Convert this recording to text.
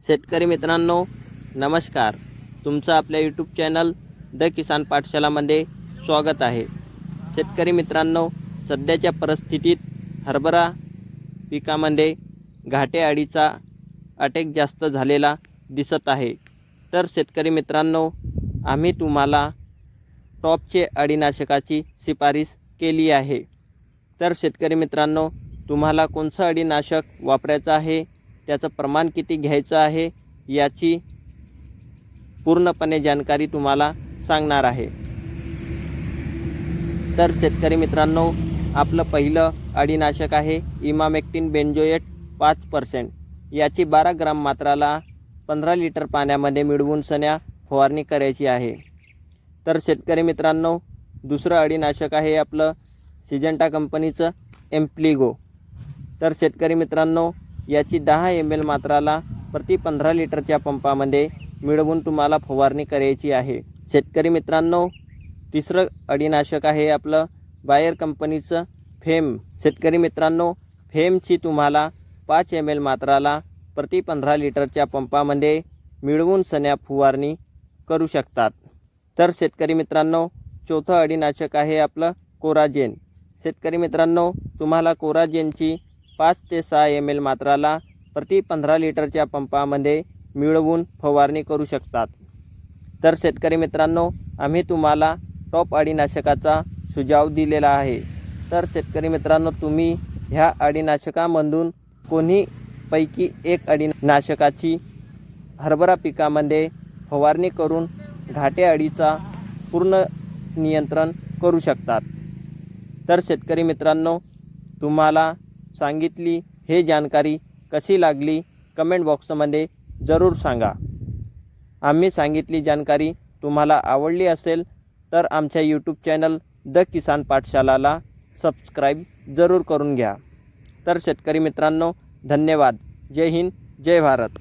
शेतकरी मित्रांनो नमस्कार. तुमचं आपल्या यूट्यूब चॅनल द किसान पाठशालामध्ये स्वागत आहे. शेतकरी मित्रांनो, सध्याच्या परिस्थितीत हरभरा पिकामध्ये घाटे अळीचा अटॅक जास्त झालेला दिसत आहे. तर शेतकरी मित्रांनो, आम्ही तुम्हाला टॉपचे अळीनाशकाची शिफारस केली आहे. तर शेतकरी मित्रांनो, तुम्हाला कोणतं अळीनाशक वापरायचं आहे, त्याचं प्रमाण किती घ्यायचं आहे याची पूर्णपणे जानकारी तुम्हाला सांगणार आहे. तर शेतकरी मित्रांनो, आपलं पहिलं अळीनाशक आहे इमामेक्टिन बेंजोएट 5%. याची 12 ग्राम मात्राला 15 लिटर पाण्यामध्ये मिळवून सन्या फवारणी करायची आहे. तर शेतकरी मित्रांनो, दुसरं अळीनाशक आहे आपलं सिजंटा कंपनीचं एम्प्लिगो. तर शेतकरी मित्रांनो, याची 10 ml मात्राला प्रति 15 लिटरच्या पंपामध्ये मिळवून तुम्हाला फवारणी करायची आहे. शेतकरी मित्रांनो, तिसरं अळीनाशक आहे आपलं बायर कंपनीचं फेम. शेतकरी मित्रांनो, फेमची तुम्हाला 5 ml मात्राला प्रति 15 लिटरच्या पंपामध्ये मिळवून सन्या फवारणी करू शकतात. तर शेतकरी मित्रांनो, चौथं अळीनाशक आहे आपलं कोराजेन. शेतकरी मित्रांनो, तुम्हाला कोराजेनची 5 ते 6 ml मात्राला प्रति 15 लिटरच्या पंपामध्ये मिळवून फवारणी करू शकतात. तर शेतकरी मित्रांनो, आम्ही तुम्हाला टॉप अळीनाशकाचा सुझाव दिलेला आहे. तर शेतकरी मित्रांनो, तुम्ही ह्या अळीनाशकामधून कोणीपैकी एक अळीनाशकाची हरभरा पिकामध्ये फवारणी करून घाटे अळीचा पूर्ण नियंत्रण करू शकतात. तर शेतकरी मित्रांनो, तुम्हाला सांगितली हे जानकारी कशी लागली कमेंट बॉक्समध्ये जरूर सांगा. आम्ही सांगितली जानकारी तुम्हाला आवडली असेल तर आमच्या यूट्यूब चॅनल द किसान पाठशालाला सबस्क्राईब जरूर करून घ्या. तर शेतकरी मित्रांनो, धन्यवाद. जय हिंद, जय भारत.